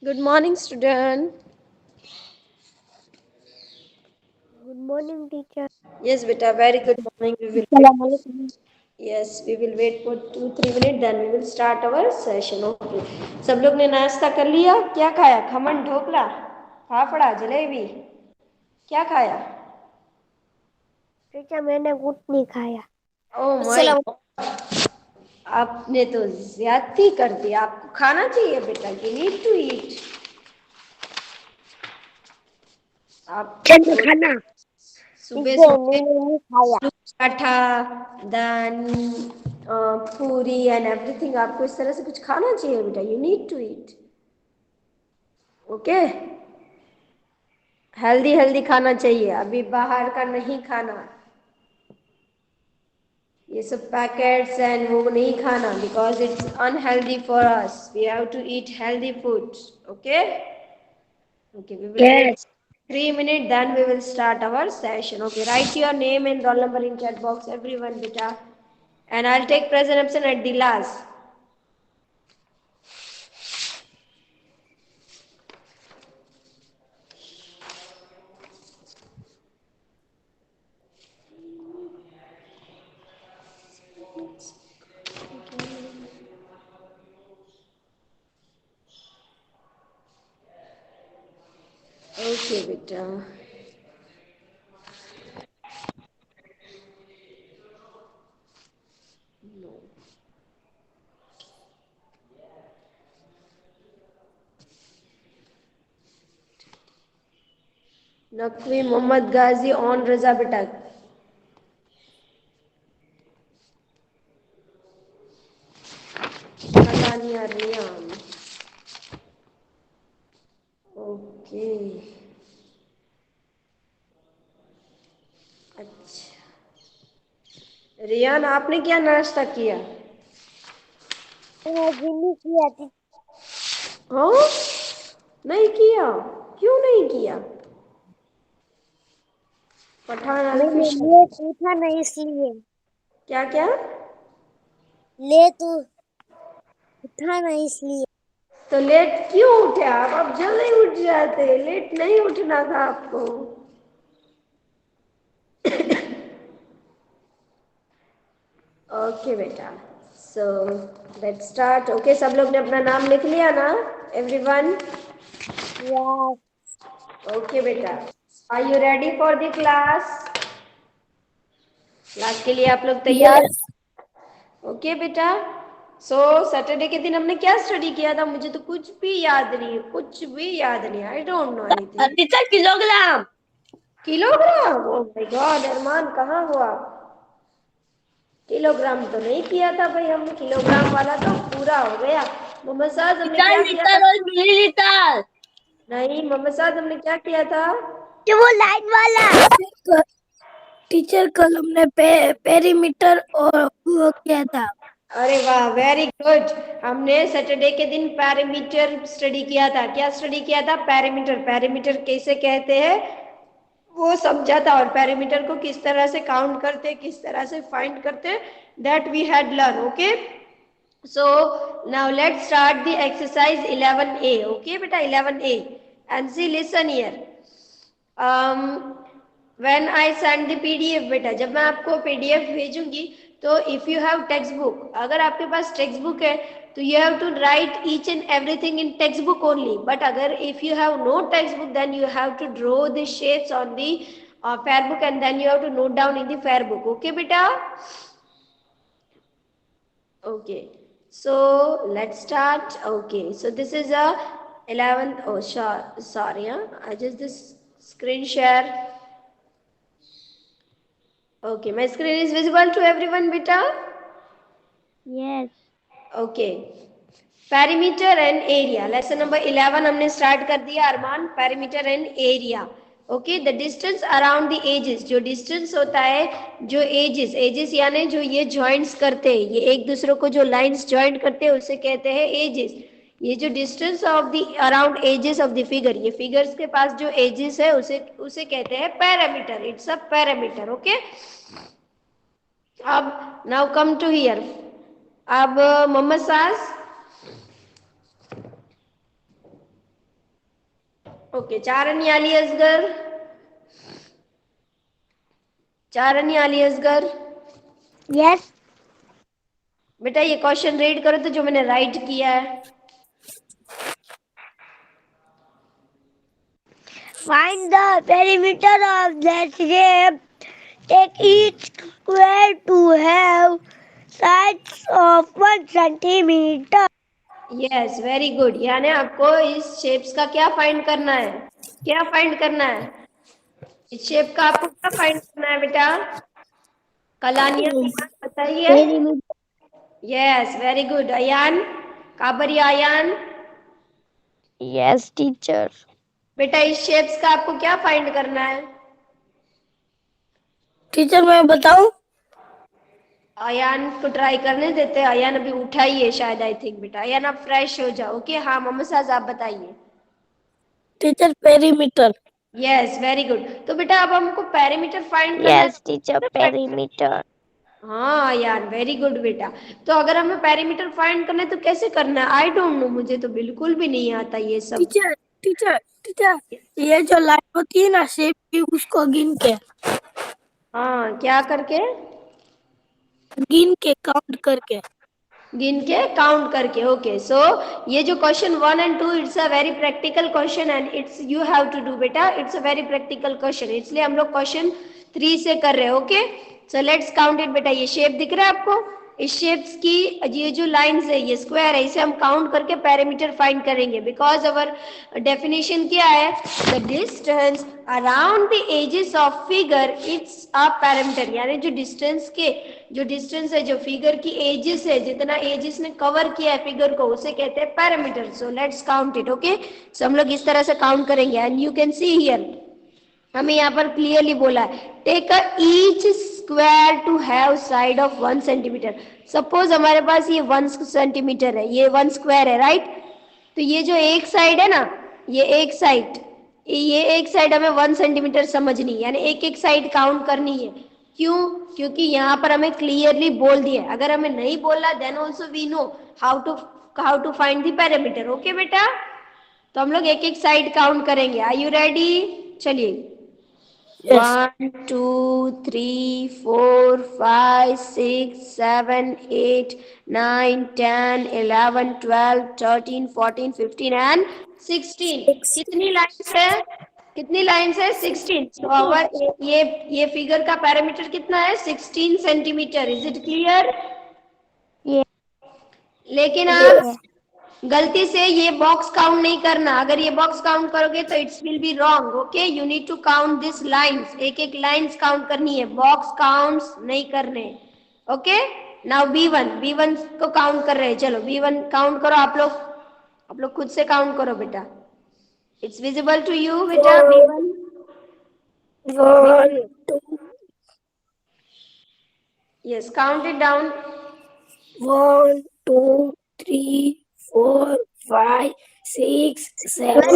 Good morning, student. Good morning, teacher. Yes, beta, very good morning. We will wait. Assalamualaikum. Yes, we will wait for 2-3 minutes. Then we will start our session. Okay. सब लोग ने नाश्ता कर लिया? क्या खाया? खमन, ढोकला, फाफड़ा, जलेबी. क्या खाया? टीचर मैंने कुछ नहीं खाया। Oh my God. आपने तो ज्यादती कर दी. आपको खाना चाहिए बेटा. You need to eat. आप खाना सुबह टीचर सुबह मैंने नहीं खाया। पराठा, then पूरी and everything. आपको इस तरह से कुछ खाना चाहिए बेटा. You need to eat. Okay. Healthy healthy खाना चाहिए. अभी बाहर का नहीं खाना. ये सब पैकेट्स एंड वो नहीं खाना because it's unhealthy for us. We have to eat healthy foods. Okay. Okay, we will wait Yes. 3 minutes, then we will start our session. Okay, write your name and roll number in chat box, everyone, beta. And I'll take present absent at the last. Okay, beta. No. Nakwi Muhammad Ghazi on Raza beta. Kalania Riyan. Okay. अच्छा. रियान, आपने क्या नाश्ता किया? मैंने अभी नहीं किया teacher. हाँ, नहीं किया. क्यों नहीं किया? पठान मैंने अल्फिश. लेट उठा ना इसलिए। क्या क्या? लेट उठा ना इसलिए। तो लेट क्यों उठे आप? अब जल्दी उठ जाते. लेट नहीं उठना था आपको. ओके बेटा. So let's start. ओके, सब लोग ने अपना नाम लिख लिया ना? एवरीवन. यार ओके बेटा. Are you ready for the class? Class के लिए आप लोग तैयार? यस ओके बेटा. सो सैटरडे के दिन हमने क्या स्टडी किया था? मुझे तो कुछ भी याद नहीं है. कुछ भी याद नहीं. I don't know anything. Teacher kilogram. Kilogram? Oh my god, Arman कहाँ हो आप? किलोग्राम तो नहीं किया था भाई हमने. किलोग्राम वाला तो पूरा हो गया. मोहम्मद साहब हमने क्या किया था? लीटर और मिलीलीटर। नहीं, मोहम्मद साहब हमने क्या किया था? जो वो लाइन वाला। टीचर कल हमने पेरीमीटर और वो किया था। अरे वाह, वेरी गुड. हमने सैटरडे के दिन पैरामीटर स्टडी किया था. क्या स्टडी किया था? पैरामीटर. पैरामीटर कैसे कहते हैं वो समझा था. और पैरामीटर को किस तरह से काउंट करते, किस तरह से फाइंड करते, that we had learn. Okay. So now let's start the exercise 11A. Okay beta, 11A. And see, listen here. When I send the PDF beta, जब मैं आपको PDF भेजूंगी तो if you have textbook, अगर आपके पास textbook है तो you have to write each and everything in textbook only. But अगर if you have no textbook, then you have to draw the shapes on the fair book and then you have to note down in the fair book. Okay beta? Okay, so let's start. Okay, so this is a 11th. Oh, sure, sorry, huh? I just this screen share. Okay, my screen is visible to everyone, beta. Yes Okay, perimeter and area. Lesson number 11 हमने start कर दिया Arman. Perimeter and area. Okay, the distance around the edges. जो distance होता है, जो edges, edges यानी जो ये ज्वाइंट्स करते हैं, ये एक दूसरे को जो लाइंस ज्वाइंट करते हैं उसे कहते हैं एजेस. ये जो distance of the around edges of the figure, ये फिगर्स के पास जो एजेस है उसे उसे कहते हैं parameter. It's a parameter. Okay. अब नाउ कम टू हियर. अब मोहम्मद साज, ओके, चारणी आली असगर, चारणी आली असगर। यस। बेटा ये क्वेश्चन रीड करो तो जो मैंने राइट किया है। Find the perimeter of that shape. Take each square to have sides of 1 centimeter. Yes, very good. यानी आपको इस शेप्स का क्या फाइंड करना है? क्या फाइंड करना है? इस शेप का आपको क्या फाइंड करना है बेटा? कलानिया बताइए। Perimeter. Yes, very good. Ayan, Kabari Ayan, Yes, teacher. बेटा इस शेप्स का आपको क्या फाइंड करना है? टीचर मैं बताऊं? अयान को ट्राई करने देते हैं। अयान अभी उठा ही है शायद, आई थिंक। बेटा अयान आप फ्रेश हो जाओ। ओके, हाँ मोहम्मद साज आप बताइए। Teacher perimeter. Yes, very good. तो बेटा अब हमको पेरीमीटर फाइंड करना है। Yes teacher, perimeter. हाँ यार, वेरी गुड बेटा। तो अगर हमें पेरीमीटर फाइंड करना है तो कैसे करना है? आई डोंट नो, मुझे तो बिल्कुल भी नहीं आता ये सब। टीचर टीचर टीचर, ये जो लाइन होती है ना शेप की, उसको हाँ, क्या करके? गिन के काउंट करके। गिन के काउंट करके। ओके, सो ये जो क्वेश्चन 1 और 2 it's a very practical question and it's you have to do बेटा। It's a very practical question, इसलिए हम लोग क्वेश्चन 3 से कर रहे हैं। Okay, so let's count it बेटा। ये शेप दिख रहा है आपको? इस शेप्स की ये जो लाइंस है, ये स्क्वायर है, इसे हम काउंट करके पैरामीटर फाइंड करेंगे। बिकॉज अवर डेफिनेशन क्या है? The distance around the edges of figure it's a parameter. यानी जो डिस्टेंस है, जो फिगर की एजेस है, जितना एजेस ने कवर किया है फिगर को, उसे कहते हैं parameter. So let's count it. Okay, so हम लोग इस तरह से काउंट करेंगे and you can see here, हमें यहाँ पर क्लियरली बोला है take a each square to have side of 1 centimetre. Suppose हमारे पास ये 1 सेंटीमीटर है, ये 1 स्क्वायर है, राइट? तो ये जो एक साइड है ना, ये एक साइड हमें 1 सेंटीमीटर समझनी है, यानी एक एक साइड काउंट करनी है। क्यों? क्योंकि यहाँ पर हमें क्लियरली बोल दिया। अगर हमें नहीं बोला then also we know how to find the parameter. Okay बेटा, तो हम लोग एक एक साइड काउंट करेंगे। Are you ready? चलिए, यस। 1 2 3 4 5 6 7 8 9 10 11 12 13 14 15 and 16। कितनी लाइन्स है? कितनी लाइन्स है? 16। तो अवर ये फिगर का पैरामीटर कितना है? 16 सेंटीमीटर। Is it clear? लेकिन आप गलती से ये बॉक्स काउंट नहीं करना। अगर ये बॉक्स काउंट करोगे तो it's will be wrong. Okay, you need to count this lines. एक एक लाइंस काउंट करनी है, बॉक्स काउंट्स नहीं करने। ओके, नाउ बी वन को काउंट कर रहे हैं। चलो बी1 काउंट करो आप लोग खुद से काउंट करो बेटा। इट्स विजिबल टू यू बेटा B1? 1 2 yes, count it down. 1 2 3 4 5 6 7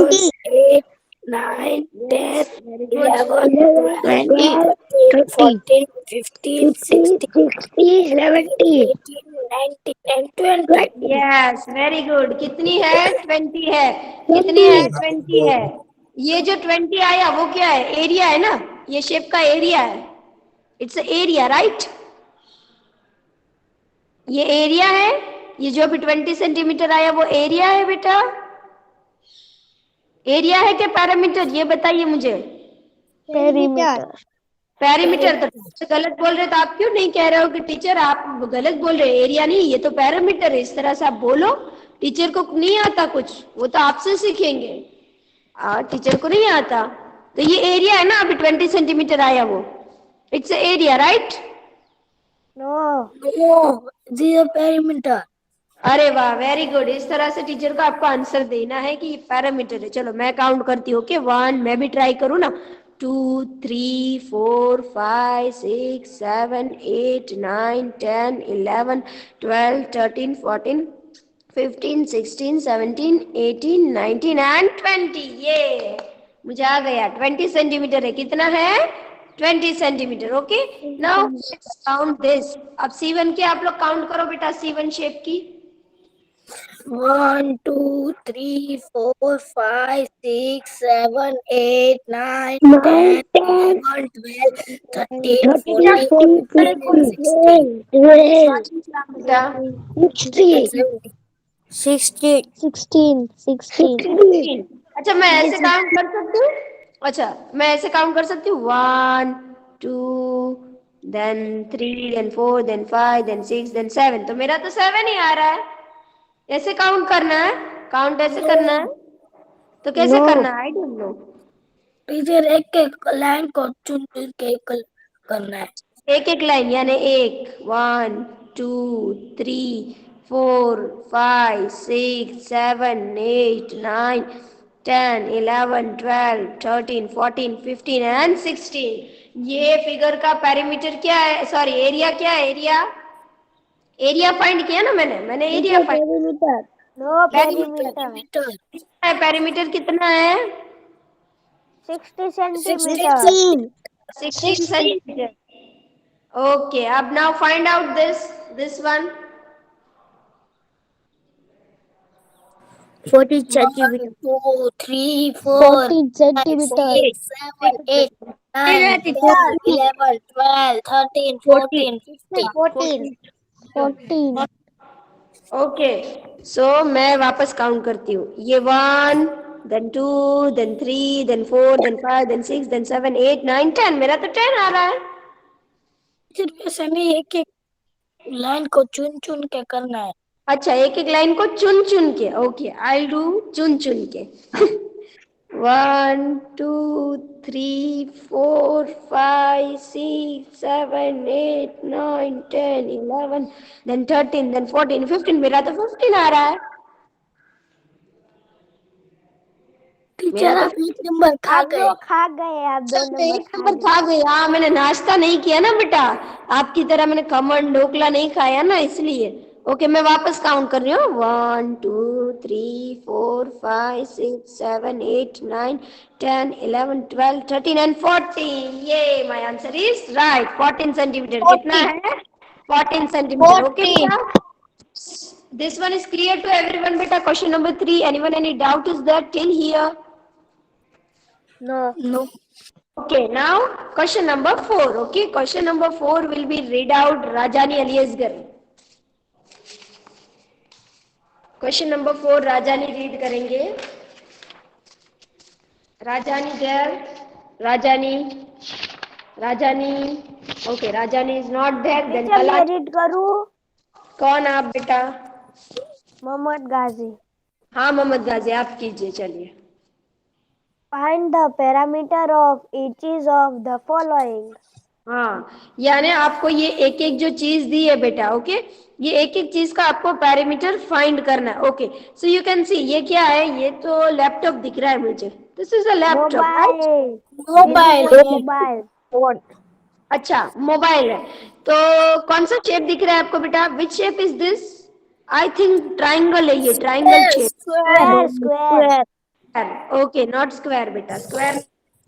8 9 10 very good. 11 12 13 14 15 16 17 18 19 and 20। Yes, very good. कितनी है? 20 है। कितनी है? 20 है। ये जो 20 आया वो क्या है? एरिया है ना, ये शेप का एरिया है। It's area, right? ये एरिया है। ये जो अभी 20 सेंटीमीटर आया वो एरिया है बेटा। एरिया है क्या पैरामीटर? ये बताइए मुझे। पेरीमीटर। पैरामीटर तो गलत बोल रहे, तो आप क्यों नहीं कह रहे हो कि टीचर आप गलत बोल रहे? एरिया नहीं, ये तो पैरामीटर है। इस तरह से आप बोलो। टीचर को नहीं आता कुछ, वो तो आपसे सीखेंगे। टीचर को नहीं आता। तो ये एरिया है ना, अभी 20 सेंटीमीटर आया वो, it's area, right? No, zero perimeter. अरे वाह, वेरी गुड। इस तरह से टीचर को आपको आंसर देना है कि ये पैरामीटर है। चलो मैं काउंट करती हूँ। ओके, 1, मैं भी ट्राई करूँ ना। 2 3 4 5 6 7 8 9 10 11 12 13 14 15 16 17 18 19 एंड 20। ये मुझे आ गया। 20 सेंटीमीटर है। कितना है? 20 centimetre. Okay, now let's count this. अब C1 की आप लोग काउंट करो बेटा, C1 शेप की। 1, 2, 3, 4, 5, 6, 7, 8, 9, 10, 11, 12, 13, 14, 15, 16, बेटा 16. 16. अच्छा मैं ऐसे काउंट कर सकती हूँ। अच्छा मैं ऐसे काउंट कर सकती हूँ 1 2 then 3 then 4 then 5 then 6 then 7। तो मेरा तो 7 ही आ रहा है। ऐसे काउंट करना है, काउंट ऐसे करना है। तो कैसे करना है? आई डोंट नो। टीचर एक एक लाइन को चुन चुन के करना है. एक एक लाइन यानी एक 1 2 3 4 5 6 7 8 9 10 11 12 13 14 15 एंड 16। ये फिगर का पेरीमीटर क्या है? सॉरी एरिया क्या है? एरिया फाइंड किया ना मैंने area find. Perimeter. No perimeter. Perimeter. Perimeter कितना है? 60 centimeter. 16. 16 सेंटीमीटर। Okay, अब now find out this one. 40 centimeter. 1, 2, 3, 4, 40 5, centimeter. 6, 7, 8, 9, 10, 11, 12, 13, 14, 15. 14. 14. Okay so मैं वापस काउंट करती हूँ। ये 1 then 2 then 3 then 4 then 5 then 6 then 7 8 9 10। मेरा तो 10 आ रहा है। सिर्फ ऐसा नहीं, एक एक लाइन को चुन चुन के करना है. अच्छा एक एक लाइन को चुन चुन के। ओके आई डू चुन चुन के। 1 2 3 4 5 6 7 8 9 10 11 देन 13 देन 14 15। मेरा तो 15 आ रहा है। मेरा टीचर तो आप एक नंबर खा आप गए. दो खा गए, आप 2 नंबर एक खा नंबर गए. खा गई। हाँ मैंने नाश्ता नहीं किया ना बेटा, आपकी तरह मैंने खमन ढोकला नहीं खाया ना इसलिए। ओके मैं वापस काउंट कर रही हूँ। 1 2 3 4 5 6 7 8 9 10 11 12 13 एंड 14। ये my answer is right. 14 centimetre कितना 40. है? 14 सेंटीमीटर। ओके 14. बेटा this one is clear to everyone beta. Question number 3, anyone any doubt is there till here? No. No. Okay, now question number 4. Okay, question number 4 will be read out Rajani Aliasgar. Question number 4 Rajani read करेंगे. Rajani there. Rajani. Rajani. Okay, Rajani is not there. Then teacher Kala. मैं read करूँ. कौन आप बेटा? मोहम्मद गाजी. हाँ मोहम्मद गाजी आप कीजिए चलिए. Find the parameter of each of the following. हाँ यानी आपको ये एक एक जो चीज दी है बेटा, ओके ये एक एक चीज का आपको पैरामीटर फाइंड करना है. ओके सो यू कैन सी ये क्या है? ये तो लैपटॉप दिख रहा है मुझे. This is a laptop right? Mobile. This is a mobile. अच्छा मोबाइल है. तो कौन सा शेप दिख रहा है आपको बेटा? Which shape is this? I think triangle है ये. Triangle shape. Square. Square. Okay not square बेटा. स्क्वायर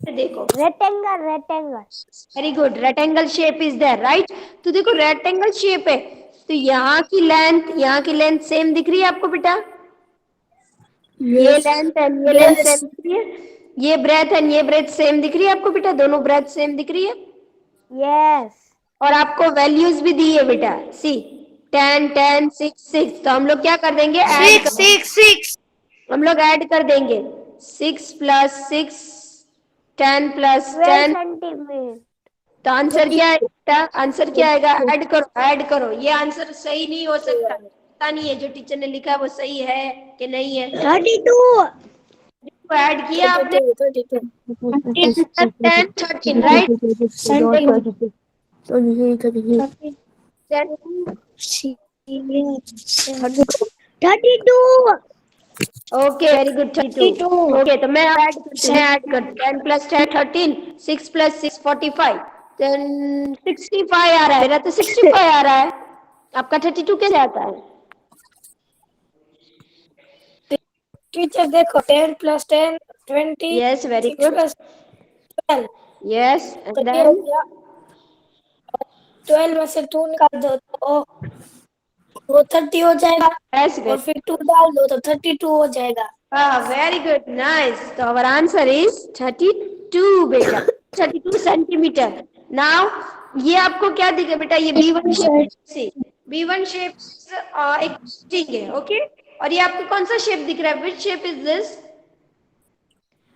देखो. Rectangle. Rectangle. Very good. Rectangle shape is there right. तो देखो रेक्टेंगल शेप है तो यहाँ की लेंथ सेम दिख रही है आपको बेटा? ये लेंथ एंड ये लेंथ सेम दिख रही है. ये ब्रेथ एंड ये ब्रेथ सेम दिख रही है आपको बेटा? दोनों ब्रेथ सेम दिख रही है. Yes. और आपको वैल्यूज भी दी है बेटा. सी 10 10 6 6. तो हम लोग क्या कर देंगे? ऐड कर. 6. हम लोग ऐड कर देंगे. 6 प्लस 6 10 प्लस 12 10. centimeter. तो आंसर क्या है बेटा? आंसर क्या आएगा? ऐड करो ऐड करो. ये आंसर सही नहीं हो सकता. पता नहीं है जो टीचर ने लिखा है वो सही है कि नहीं है. 32. तो ऐड किया आपने 32. 10 plus 10 13 right. 32. Okay very good. 32. Okay तो मैं ऐड करती हूँ. 10 प्लस 10 13. 6 प्लस 6 45. देन 65 आ रहा है. मेरा तो 65 आ रहा है. आपका 32 कैसे आता है? टीचर देखो 10 plus 10 20. Yes, very 6 good. plus 12. Yes, and तो ये then हो गया 12 में से 2 निकाल दो तो वो 30 हो जाएगा यस और फिर 2 डाल दो तो 32 हो जाएगा। Very good nice. तो आवर आंसर इज 32 बेटा, 32 सेंटीमीटर। नाउ ये आपको क्या दिखे बेटा, ये B1 शेप से, B1 शेप एक स्टिंग है, ओके। और ये आपको कौन सा शेप दिख रहा है, which shape is this?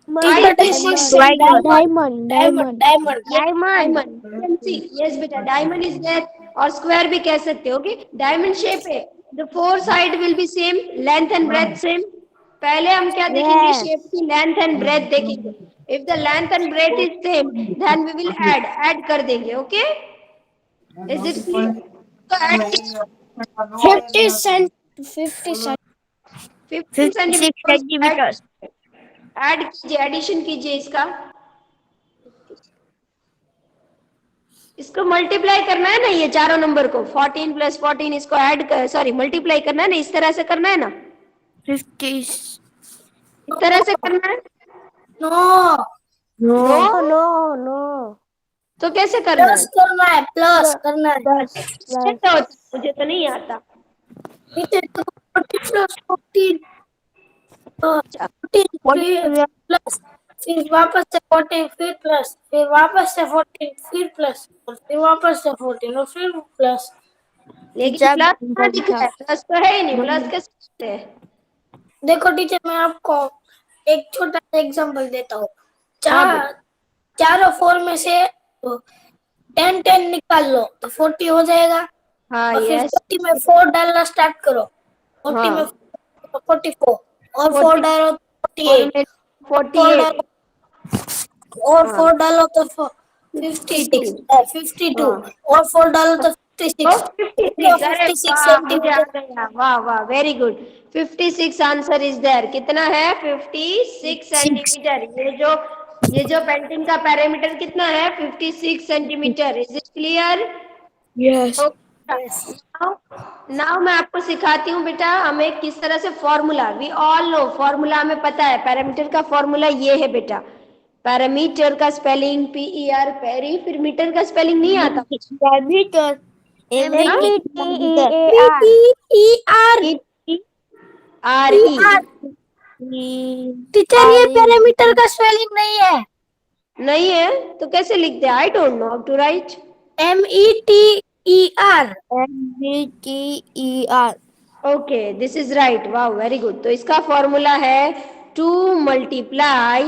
Teacher this is diamond Diamond, diamond diamond, diamond. diamond. Diamond, yes बेटा, डायमंड इज देयर। और स्क्वायर भी कह सकते हो, ओके। डायमंड शेप है, the four side will be same, length and breadth same. पहले हम क्या देखेंगे, Yes. शेप की लेंथ एंड ब्रेथ देखेंगे। If the length and breadth is same then we will add कर देंगे, ओके। Is it clear? तो add 50 cent 50 cent 15 centimetre centimeters. Add कीजिए, एडिशन कीजिए इसका। इसको मल्टीप्लाई करना है ना, ये चारों नंबर को 14 + 14 इसको ऐड कर, सॉरी मल्टीप्लाई करना है ना, इस तरह से करना है ना, 50. इस तरह से करना है। No no, No, no, no. तो कैसे करना प्लस है? करना है, प्लस करना है। Plus. कैसे होता है? मुझे तो नहीं आता। टीचर तो 40 प्लस 14 14 प्लस फिर वापस से 14 फिर प्लस फिर वापस से 14 फिर प्लस और फिर वापस से 14 और फिर प्लस। लेकिन टीचर, प्लस कहाँ दिख रहा है? प्लस तो है ही नहीं, प्लस कैसे करते हैं? देखो टीचर मैं आपको एक छोटा सा एग्जांपल देता हूँ। हाँ चारों 4 में से 10 निकाल लो तो 40 हो जाएगा। हाँ, और फिर यस 40 में 4 डालना स्टार्ट करो, 40 में हाँ, 44 और 4 40 डालो और 48 में और 48, और हाँ 4 डालो तो 52, 52 हाँ और 4 डालो तो तो 56 56। अरे 56 वाह, मुझे आ सेंटीमीटर। गया, वाह वाह, very good. 56 answer is there. कितना है? 56 सेंटीमीटर। ये जो पेंटिंग का पैरामीटर कितना है? 56 centimetre. Is it clear? Yes. Now मैं आपको सिखाती हूँ बेटा, हमें किस तरह से formula, we all know formula, हमें पता है पैरामीटर का फॉर्मूला ये है बेटा। पैरामीटर का स्पेलिंग PER, पेरी, फिर मीटर का स्पेलिंग नहीं आता। Diameter. हाँ? METER. RE टीचर ये पैरामीटर का स्पेलिंग नहीं है, नहीं है तो कैसे लिखते हैं? I don't know how to write. METER। METER. Okay, this is right, वाह वेरी गुड। तो इसका फॉर्मूला है 2 multiply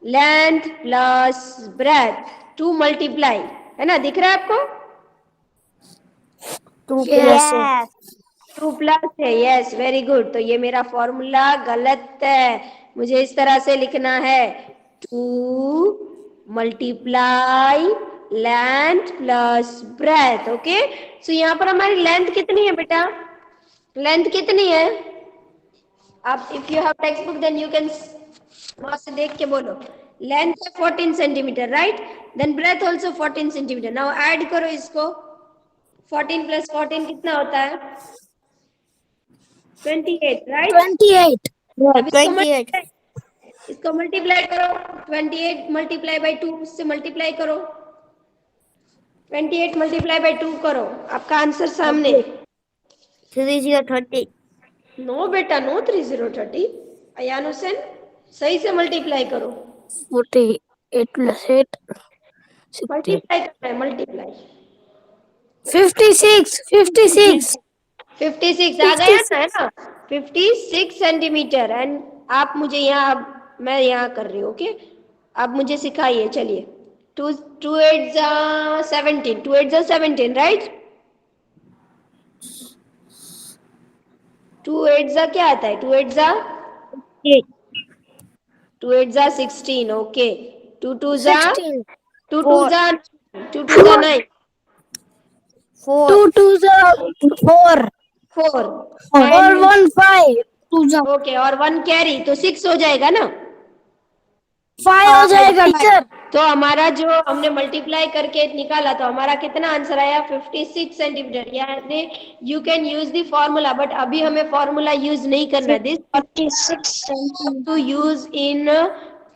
length plus breadth, 2 multiply, है ना, दिख रहा है आपको? 2 Yes. plus. Yes. 2 प्लस है, यस वेरी गुड। तो ये मेरा फॉर्मूला गलत है, मुझे इस तरह से लिखना है 2 multiply length plus breadth, okay. So यहाँ पर हमारी लेंथ कितनी है बेटा? लेंथ कितनी है? आप if you have text book then you can वहां से देख के बोलो। लेंथ है 14 centimetre, right? Then breadth also 14 centimetre. Now add करो इसको, 14 + 14 कितना होता है? 28, राइट? 28 अब 28. इसको मल्टीप्लाई करो, 28 मल्टीप्लाई बाई 2, उससे मल्टीप्लाई करो, 28 मल्टीप्लाई बाई 2 करो, आपका आंसर सामने। 3030. नो बेटा, नो 3030। अयान हुसैन, सही से मल्टीप्लाई करो, 48 plus 8 60 मल्टीप्लाई करना है, मल्टीप्लाई। 56 56 56 आ गया ना, है ना? 56 सेंटीमीटर। एंड आप मुझे यहाँ, अब मैं यहाँ कर रही हूँ, ओके। अब मुझे सिखाइए, चलिए। 2 2 8 जा 17, 2 8 जा 17, राइट? 2 8 जा क्या आता है? 2 8 जा 16, ओके। 2 2 जा 16 2 2 जा 2 2 जा 9, 4. 2 2 4 4 और 1 5 2 ओके, और 1 कैरी, तो 6 हो जाएगा ना? 5 हो जाएगा टीचर। तो हमारा जो हमने मल्टीप्लाई करके निकाला, तो हमारा कितना आंसर आया? 56 सेंटीमीटर। यानी you can use the formula, but अभी हमें फॉर्मूला यूज नहीं करना, this 56 to use in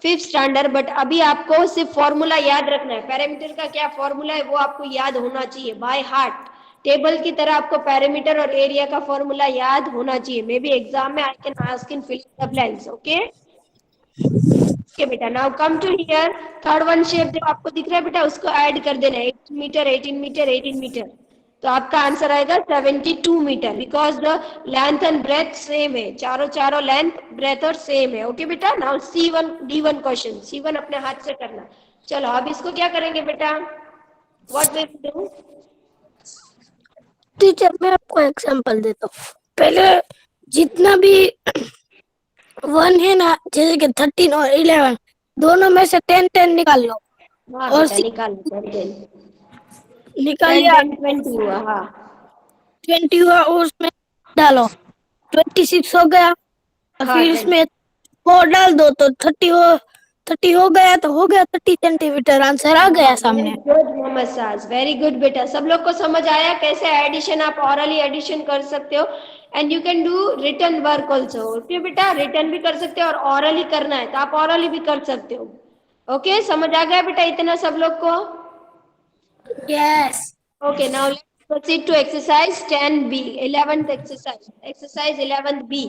5th standard. But अभी आपको सिर्फ फॉर्मूला याद रखना है, पैरामीटर का क्या फॉर्मूला है वो आपको याद होना चाहिए बाय हार्ट, टेबल की तरह आपको पेरीमीटर और एरिया का फॉर्मूला याद होना चाहिए। मे बी एग्जाम में I can ask in filling the blanks. Okay okay बेटा, now come to here. Third one shape जो आपको दिख रहा है बेटा, उसको ऐड कर देना, 18 मीटर 18 मीटर 18 मीटर। तो आपका आंसर आएगा 72 metre, because the length and breadth same है, चारों चारों लेंथ ब्रेथ और सेम है। ओके बेटा, now C1 D1 question, C1 अपने हाथ से करना। चलो अब इसको क्या करेंगे बेटा, what we will do. Teacher मैं आपको एग्जांपल देता हूँ। पहले जितना भी वन है ना, जैसे कि 13 और 11, दोनों में से 10 10 निकाल लो। हाँ और बेटा निकाल लो, 10 निकाल 10 लिया, 10 20 हुआ। हाँ 20 हुआ और उसमें डालो, 26 हो गया। और हाँ फिर 10। इसमें 4 डाल दो तो 30 हो गया, तो हो गया 30 सेंटीमीटर। आंसर आ गया वेरी सामने। गुड मोहम्मद साज, वेरी गुड बेटा। सब लोग को समझ आया कैसे एडिशन, आप ऑरली एडिशन कर सकते हो, and you can do written work also. Okay बेटा, रिटन भी कर सकते हो और ऑरली करना है तो आप ऑरली भी कर सकते हो। ओके समझ आ गया बेटा इतना सब लोग को। Yes Okay, now let's proceed to exercise 10B, 11th exercise, exercise 11B.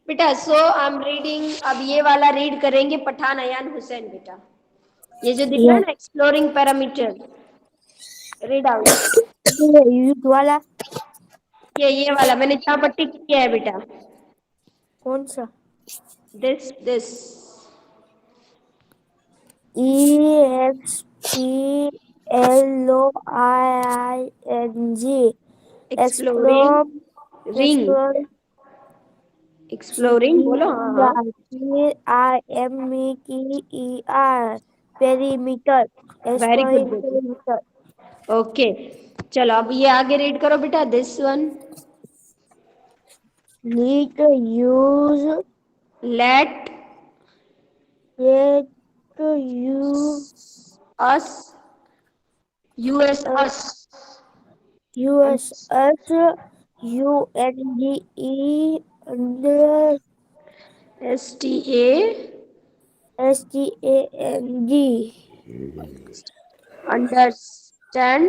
बेटा, so I'm reading, अब ये वाला रीड करेंगे पठान अयान हुसैन बेटा। ये जो दिख रहा है ना, exploring parameter, read out. Youth वाला ये वाला मैंने जहाँ पर टिक किया है बेटा, कौन सा? This EXPLORING exploring explore ring, explore exploring बोलो। हाँ हाँ PRIMETER perimeter very good exploring बेटा। perimeter ओके चलो अब ये आगे रीड करो बेटा, this one. need to use let it to use us US us USS UNDE under STA STANG understand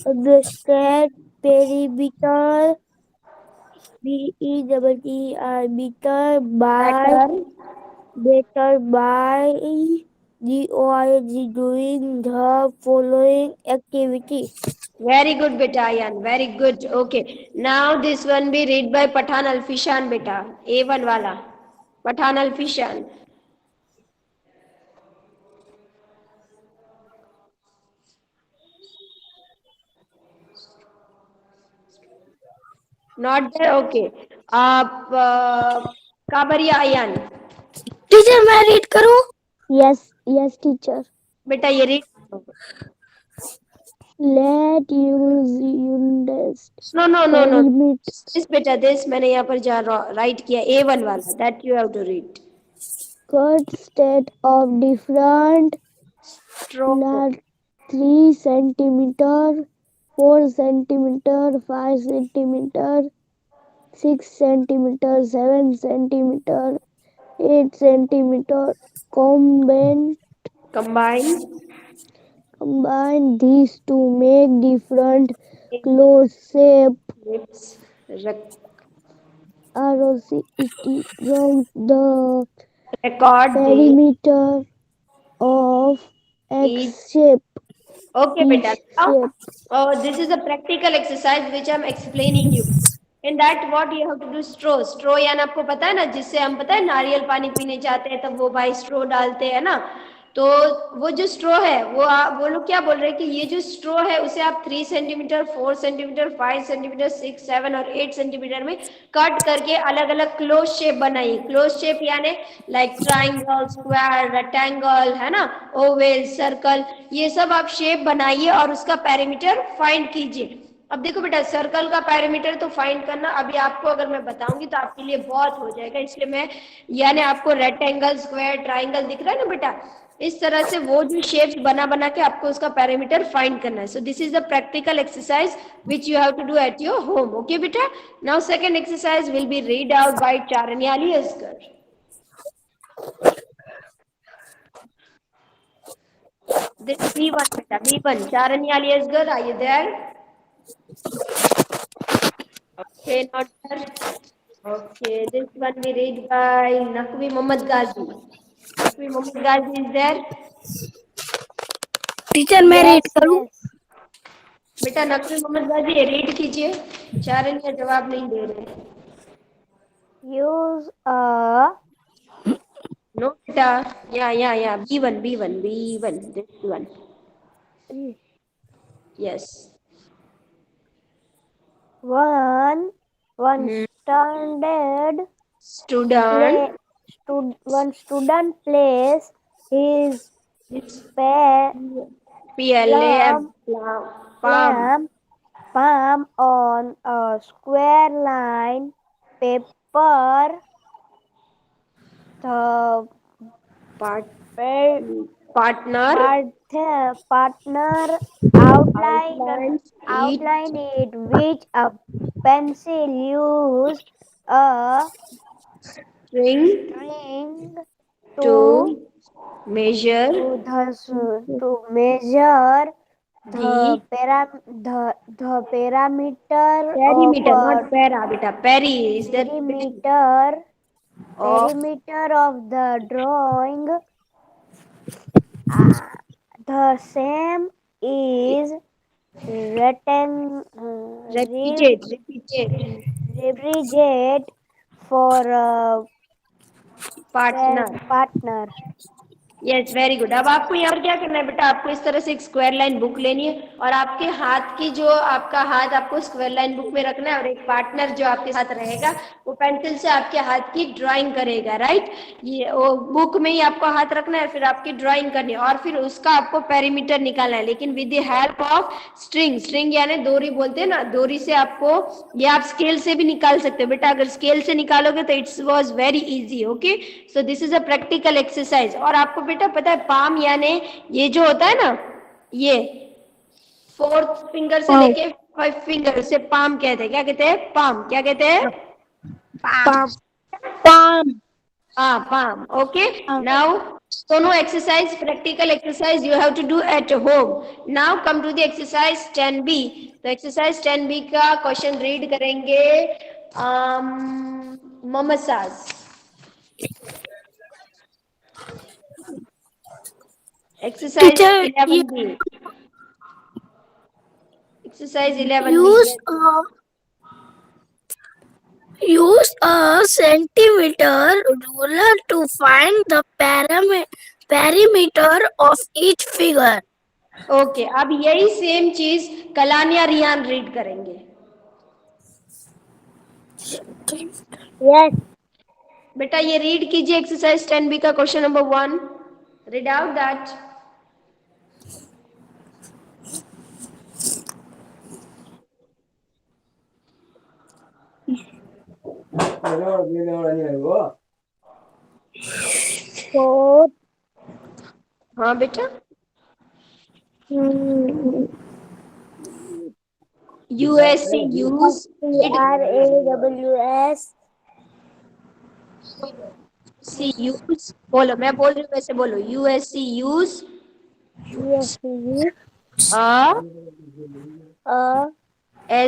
understand perimeter BETTER meter by better. better by DOIG doing the following activity. Very good beta Ayan, very good. Okay, now this one be read by Pathan Alfishan beta, A1 wala Pathan Alfishan. Not there. Okay, आप काबरिया Ayan, teacher मैं read करूं? Yes, teacher. बेटा ये read. Let use units No perimeter this बेटा, this मैंने यहाँ पर जा राइट किया, A1 वाला, that you have to read. state of different Stroke 3 centimeter, 4 centimeter, 5 centimeter, 6 centimeter, 7 centimeter, 8 centimeter. Combine these to make different closed shape Let's around the record the perimeter of each. X shape. Okay, Each beta. Now, shape. this is a practical exercise which I'm explaining you. In that, what you have to do, straw. Straw यानी आपको पता है ना, जिससे हम पता है नारियल पानी पीने जाते हैं तब वो भाई स्ट्रो डालते हैं ना, तो वो जो स्ट्रो है वो लोग क्या बोल रहे हैं कि ये जो स्ट्रो है उसे आप 3 सेंटीमीटर, 4 सेंटीमीटर, 5 सेंटीमीटर, 6, 7 और 8 सेंटीमीटर में कट करके अलग अलग क्लोज शेप बनाइए। क्लोज शेप यानी लाइक ट्राइंगल, स्क्वायर, रेक्टेंगल, है ना, ओवल, सर्कल, ये सब आप शेप बनाइए और उसका पैरामीटर फाइंड कीजिए। अब देखो बेटा, सर्कल का पैरामीटर तो फाइंड करना अभी आपको अगर मैं बताऊंगी तो आपके लिए बहुत हो जाएगा, इसलिए मैं यानी आपको रेक्टेंगल, स्क्वायर, ट्राइंगल दिख रहा है ना बेटा, इस तरह से वो जो शेप्स बना के आपको उसका पैरामीटर फाइंड करना है। So this is the practical exercise which you have to do at your home. Okay बेटा, now second exercise will be read out by Charanyali Asgar. This B1 beta, B1 Charanyali Asgar, are you there? Okay, not there. Okay, this one we read by Nakvi Muhammad Ghazi. Nakvi Muhammad Ghazi is there? Teacher मैं read Yes, करूं? yes. बेटा नकवी मोहम्मद गाजी read कीजिए, चारनिया जवाब नहीं दे रहे। Use a no बेटा, या B1 this one, yes. one standard Student one student places his is pa- PLAM palm palm on a square line paper. The part, pa- partner partner outline each outline it with a pencil. Use a string string to to measure to measure the the parameter of perimeter, not a para beta, peri is the perimeter of perimeter of the drawing. The same is written represent for a partner. partner. Yes very good. अब आपको यहाँ पर क्या करना है बेटा, आपको इस तरह से एक स्क्वायर लाइन बुक लेनी है और आपके हाथ की जो आपका हाथ आपको स्क्वायर लाइन बुक में रखना है और एक पार्टनर जो आपके साथ रहेगा वो पेंसिल से आपके हाथ की ड्राइंग करेगा, राइट। ये वो बुक में ही आपको हाथ रखना है, फिर आपकी ड्राइंग करनी है और फिर उसका आपको पेरीमीटर निकालना है, लेकिन with the help of string. String यानी डोरी बोलते हैं ना, डोरी से आपको, ये आप स्केल से भी निकाल सकते हो बेटा, अगर स्केल से निकालोगे तो it's was very easy. Okay, so this is a practical exercise. और आपको बेटा पता है पाम यानी ये जो होता है ना, ये 4th फिंगर से लेके 5 फिंगर से पाम कहते हैं। क्या कहते हैं? पाम। क्या कहते हैं? पाम पाम हाँ, पाम। ओके, नाउ दोनों exercise practical exercise you have to do at home. Now come to the exercise 10B। तो एक्सरसाइज 10B का क्वेश्चन रीड करेंगे मोहम्मद साज। Exercise teacher 11B। Exercise 11B। use a centimeter ruler to find the perimeter of each figure. Okay, अब यही same चीज कलानिया Riyan read करेंगे। Yes. बेटा ये रीड कीजिए एक्सरसाइज 10B का question number 1। Read out that. So हाँ बेटा, USC use CRAWS C use, बोलो, मैं बोल रही हूँ वैसे बोलो। USC use USC a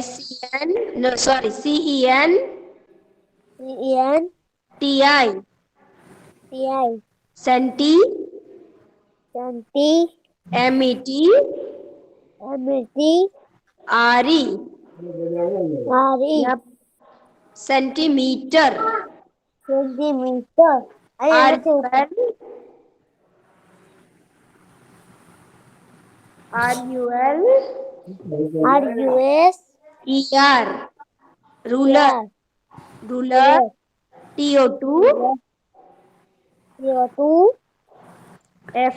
CEN CEN TI TI centi Centi MET MET RE RE centimeter centimeter RUS ER ruler TO2 CO2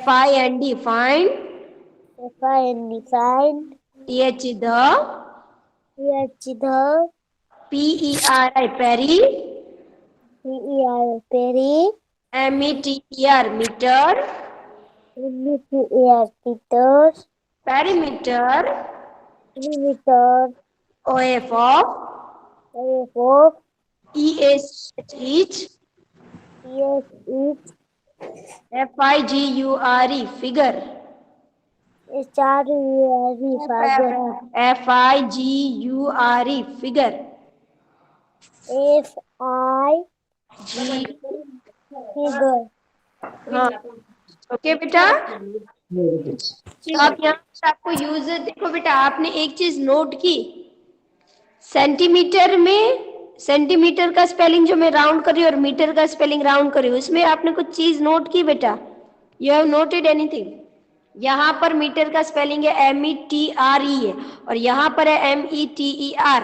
FIND find find TH the the PERI peri peri METER meter meters perimeter millimeter OF of of EH each each FIGURE figure SRURE father FIGURE figure F I G figure. हाँ okay बेटा। तो आप यहाँ पर आपको user देखो बेटा, आपने एक चीज नोट की, सेंटीमीटर में सेंटीमीटर का स्पेलिंग जो मैं राउंड कर रही हूँ और मीटर का स्पेलिंग राउंड कर रही हूँ, उसमें आपने कुछ चीज नोट की बेटा? You have noted anything? यहाँ पर मीटर का स्पेलिंग है METRE है और यहाँ पर है METER,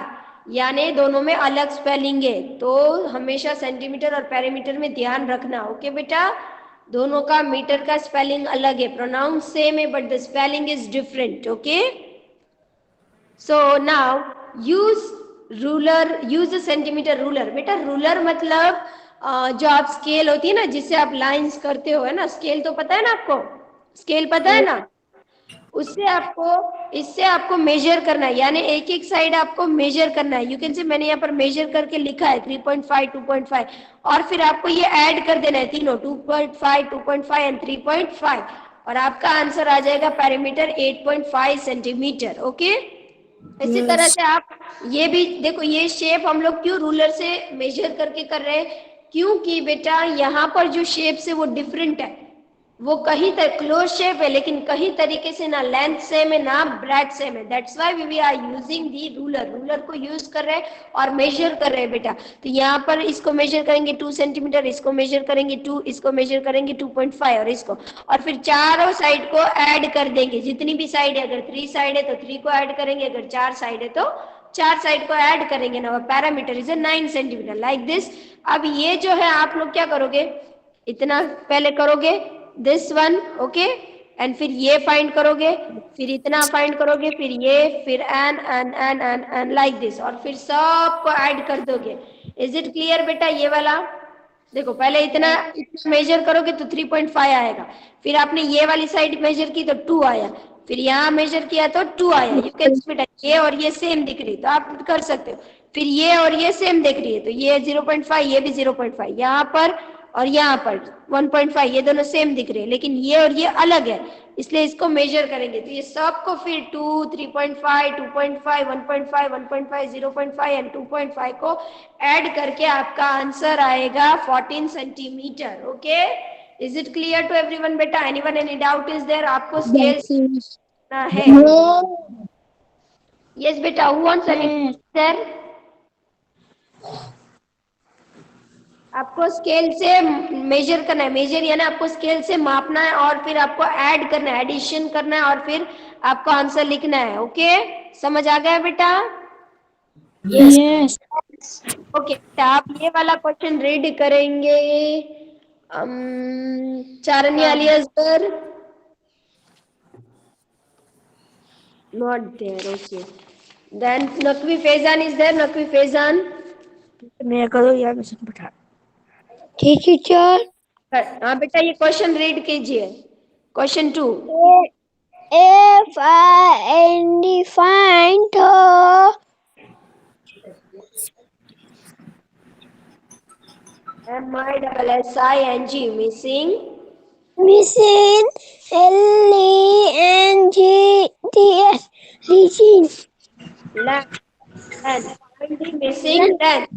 यानी दोनों में अलग स्पेलिंग है। तो हमेशा सेंटीमीटर और पेरीमीटर में ध्यान रखना, ओके बेटा? दोनों का मीटर का स्पेलिंग अलग है, प्रोनाउंस सेम है but the spelling is different, okay? So now use centimetre ruler. बेटा रूलर मतलब जो आप स्केल होती है ना, जिससे आप लाइंस करते हो, है ना? स्केल तो पता है ना आपको? स्केल पता है ना? इससे आपको मेजर करना है, यानी एक एक साइड आपको मेजर करना है। यू कैन से मैंने यहाँ पर मेजर करके लिखा है 3.5, 2.5, और फिर आपको ये ऐड कर देना है तीनों, 2.5, 2.5 एंड 3.5, और आपका आंसर आ जाएगा पेरीमीटर 8.5 सेंटीमीटर, ओके? इसी तरह से आप ये भी देखो, ये शेप हम लोग क्यों रूलर से मेजर करके कर रहे हैं? क्योंकि बेटा यहाँ पर जो शेप्स है वो डिफरेंट है, वो कहीं तक क्लोज शेप है, लेकिन कहीं तरीके से ना लेंथ सेम है ना ब्रेथ सेम है। That's why we are using the ruler. Ruler को यूज कर रहे हैं और मेजर कर रहे हैं बेटा। तो यहाँ पर इसको मेजर करेंगे 2 सेंटीमीटर, इसको मेजर करेंगे 2, इसको मेजर करेंगे 2.5 और इसको, और फिर चारों साइड को ऐड कर देंगे। जितनी भी साइड है, अगर 3 साइड है तो 3 को ऐड करेंगे, अगर 4 साइड है तो 4 साइड को ऐड करेंगे ना। Parameter is 9 centimetre like this. अब ये जो है आप लोग क्या करोगे, इतना पहले करोगे दिस वन, ओके, एंड फिर ये फाइंड करोगे, फिर इतना फाइंड करोगे, फिर ये, फिर एन लाइक दिस, और फिर सबको ऐड कर दोगे। इज इट क्लियर बेटा? ये वाला देखो, पहले इतना मेजर करोगे तो 3.5 आएगा, फिर आपने ये वाली साइड मेजर की तो 2 आया, फिर यहाँ मेजर किया तो 2 आया। यू कैन बेटा ये और ये सेम दिख रही तो आप कर सकते हो। फिर ये और ये सेम दिख रही है तो ये 0.5, ये भी 0.5, यहाँ पर और यहाँ पर 1.5, ये दोनों सेम दिख रहे हैं, लेकिन ये और ये अलग है, इसलिए इसको मेजर करेंगे। तो ये सबको फिर 2, 3.5, 2.5, 1.5, 1.5, 0.5 एंड 2.5 को ऐड करके आपका आंसर आएगा 14 centimetre, okay? Is it clear to everyone बेटा? Anyone any doubt is there? आपको स्केल सीखना है? यस बेटा, हु वांट्स एनी देयर? आपको स्केल से मेजर करना है, मेजर यानी आपको स्केल से मापना है और फिर आपको ऐड करना है, एडिशन करना है और फिर आपको आंसर लिखना है, ओके? समझ आ गया बेटा? यस। ओके, तो आप ये वाला क्वेश्चन रीड करेंगे। चारण्य अलियास पर not there, okay, then Naqvi Faizan is there. Naqvi Faizan, मैं करो यार मिशन बैठा। ठीक टीचर। हाँ बेटा, ये क्वेश्चन रीड कीजिए, question 2। F I N D find MISSING missing missing LENGTS missing length and find the missing length।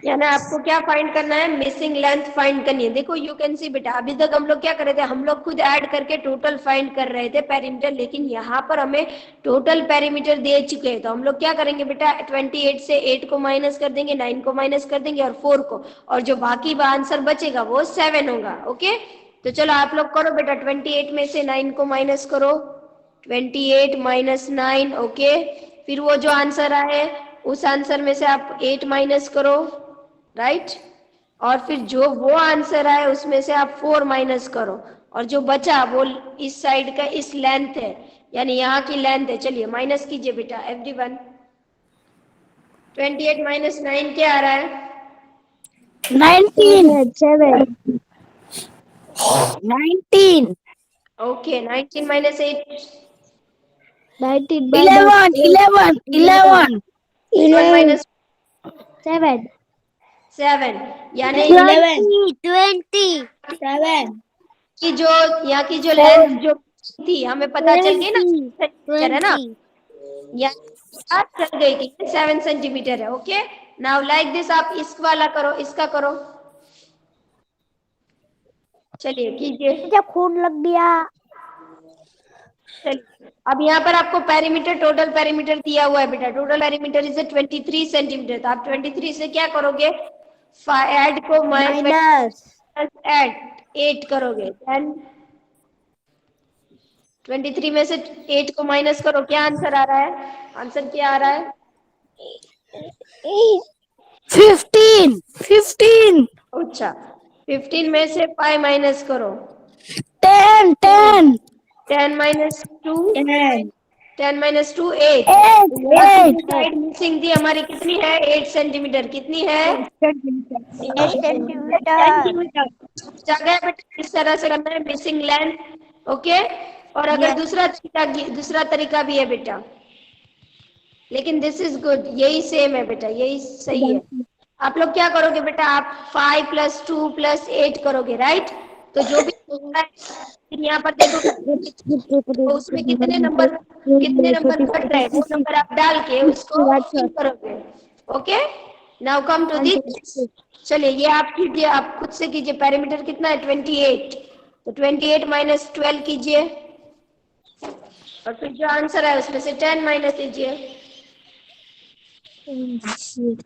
यानी आपको क्या फाइंड करना है? मिसिंग लेंथ फाइंड करनी है। देखो यू कैन सी बेटा, अभी तक हम लोग क्या कर रहे थे, हम लोग खुद ऐड करके टोटल फाइंड कर रहे थे पेरीमीटर, लेकिन यहाँ पर हमें टोटल पेरीमीटर दे चुके हैं। तो हम लोग क्या करेंगे बेटा, 28 से 8 को माइनस कर देंगे, 9 को माइनस कर देंगे और 4 को, और जो बाकी आंसर बचेगा वो 7 होगा, ओके? तो चलो आप लोग करो बेटा, 28 में से 9 को माइनस करो, 28 माइनस 9, ओके? फिर वो जो आंसर आए उस आंसर में से आप 8 माइनस करो, राइट? और फिर जो वो आंसर आए उसमें से आप 4 माइनस करो, और जो बचा वो इस साइड का इस लेंथ है, यानी यहाँ की लेंथ है। चलिए माइनस कीजिए बेटा एवरीवन। 28 माइनस 9 क्या आ रहा है? 19 ओके, 19 माइनस 8 19 11 माइनस 7 7, यानी 27 की जो यहाँ की जो लेंथ जो थी हमें पता चल गई ना, सेंटीमीटर है ना, या चल गई कि 7 सेंटीमीटर है, ओके? नाउ लाइक दिस, आप इस वाला करो, इसका करो, चलिए कीजिए। मुझे खून लग गया। चलिए अब यहाँ पर आपको पेरीमीटर, टोटल पेरीमीटर दिया हुआ है बेटा, टोटल पेरीमीटर इज 23 सेंटीमीटर। तो आप 23 से क्या करोगे, ऐड को माइनस ऐड 8 करोगे, देन 23 में से 8 को माइनस करो, क्या आंसर आ रहा है, आंसर क्या आ रहा है, 15 15 अच्छा 15 में से 5 माइनस करो, 10 10 10 माइनस 2, 10 10 माइनस 2 8, 8 साइड मिसिंग थी हमारी, कितनी है 8 सेंटीमीटर, कितनी है 8 सेंटीमीटर। सेंटीमीटर। जगह बेटा इस तरह से करना है, मिसिंग लेंथ, ओके। और अगर दूसरा तरीका भी है बेटा, लेकिन दिस इज गुड, यही सेम है बेटा, यही सही है। आप लोग क्या करोगे बेटा, आप 5 + 2 + 8 करोगे, राइट। तो जो भी होता है यहाँ पर देखो, तो उसमें कितने नंबर घट रहे हैं, वो नंबर आप डाल के उसको फिल करोगे, okay. Now come to this, चलिए ये आप कीजिए, आप खुद से कीजिए, पैरामीटर कितना है 28, तो 28 माइनस 12 कीजिए, और फिर जो आंसर है उसमें से 10 माइनस कीजिए, 12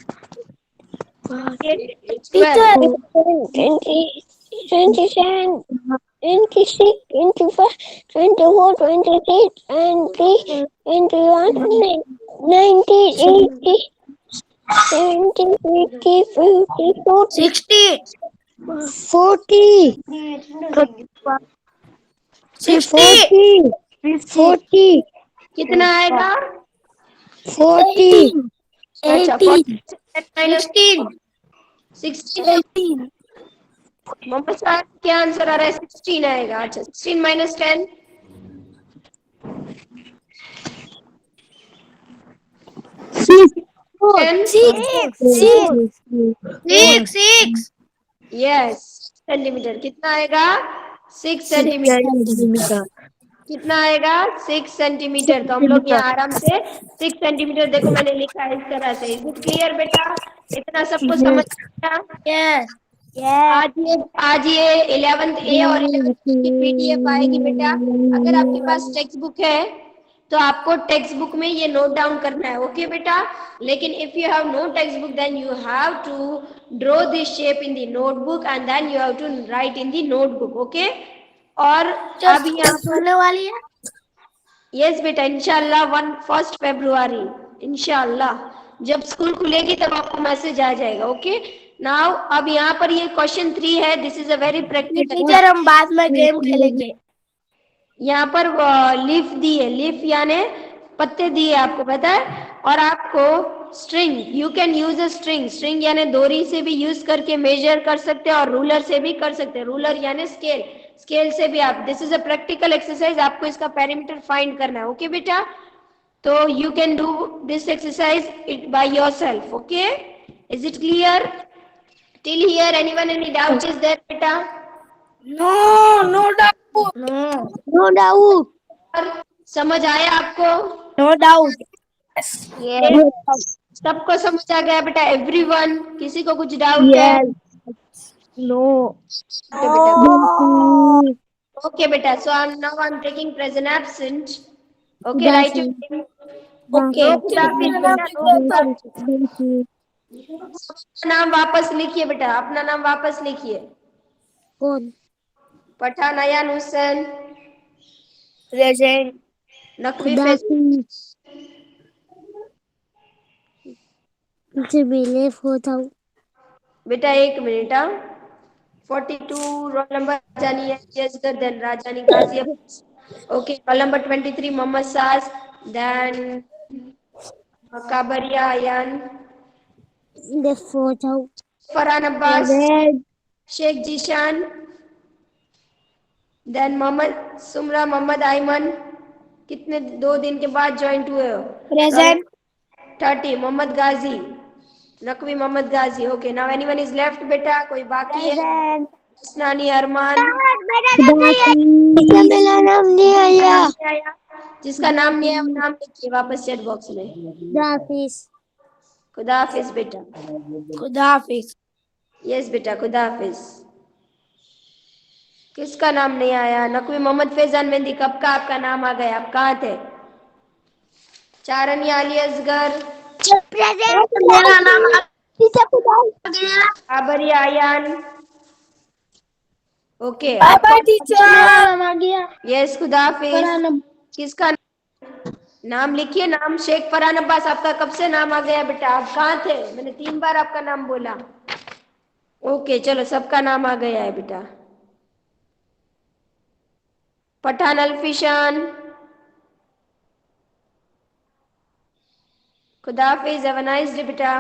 27, 26, 25, 24, 26, and 3, 21, 90, 80, 70, 80, 54, 60 40, 60 40, कितना आएगा, 40, अच्छा 16 16, मोहम्मद साहब क्या आंसर आ रहा है, 16 आएगा, अच्छा 16 माइनस 10, 10, 6 यस सेंटीमीटर, कितना आएगा 6 सेंटीमीटर, कितना आएगा 6 सेंटीमीटर। तो हम लोग यहाँ आराम से 6 सेंटीमीटर, देखो मैंने लिखा है इस तरह से, इज इट क्लियर बेटा, इतना सबको समझ आया। आज ये 11th ए और 11th की पीडीएफ आएगी बेटा, अगर आपके पास टेक्स्ट बुक है तो आपको टेक्स्ट बुक में ये नोट डाउन करना है, ओके बेटा। लेकिन if you have no text book then you have to draw this shape in the notebook and then you have to write in the notebook, okay. और अब यहाँ होने वाली है। यस बेटा, इंशाल्लाह 1 फरवरी, इंशाल्लाह जब स्कूल खुलेगी तब आपको मैसेज आ जाएगा, ओके। नाउ अब यहाँ पर ये क्वेश्चन 3 है, this is a very practical. Teacher हम बाद में गेम खेलेंगे। यहाँ पर लीफ दी है, लीफ यानी पत्ते दिए आपको पता है, और आपको string, you can use a string, string यानी डोरी से भी यूज करके मेजर कर सकते हैं और रूलर से भी कर सकते हैं, रूलर यानी स्केल, स्केल से भी आप, this is a practical exercise, आपको इसका पेरीमीटर फाइंड करना है, ओके बेटा। तो you can do this exercise it by yourself, okay. Is it clear till here, anyone any doubt is there बेटा? नो डाउट no doubt, समझ आया आपको? No doubt. सबको समझ आ गया बेटा, एवरीवन, किसी को कुछ डाउट है? no, बेटा okay beta, so now I'm taking present absent, okay, write your name, okay नाम वापस लिखिए बेटा, अपना नाम वापस लिखिए। कौन? पठान अयान हुसैन, प्रेजेंट। नकवी फैसल, मुझे मिले फोटो। बेटा एक minute, 42 roll number Rajani Yajgar, then Rajani Ghaziabad, okay. Roll number 23 Mohammad Saj, then Kabariya Ayan, The photo. Farhan Abbas, Sheikh Zeeshan, then Mohammad Sumra Mohammad Ayman, कितने 2 दिन के बाद ज्वाइंट हुए हो? Present. 30 Mohammad Ghazi, Naqvi Mohammad Ghazi, okay. Now anyone is left बेटा, कोई बाकी है? नानी अरमान, मेरा नाम नहीं आया। जिसका नाम नहीं है वो नाम लिखिए वापस चैट बॉक्स में। दाफिस। खुदा हाफिज बेटा। खुदा हाफिज। यस बेटा, खुदा हाफिज। किसका नाम नहीं आया? नकवी मोहम्मद फैजान मेहंदी, कब का आपका नाम आ गया? आप कहाँ थे? चारनिया अली असगर, मेरा नाम आ गया। आबरिया आयान। ओके, बाय आप बाय कौन? टीचर। नाम आ गया। यस, खुदा हाफिज। किसका नाम लिखिए? नाम शेख फरहान अब्बास। आपका कब से नाम आ गया बेटा? आप कहाँ थे? मैंने 3 बार आपका नाम बोला। ओके चलो, सबका नाम आ गया है बेटा। पठान अल्फिशान, खुदा हाफिज। हैव अ नाइस डे बेटा।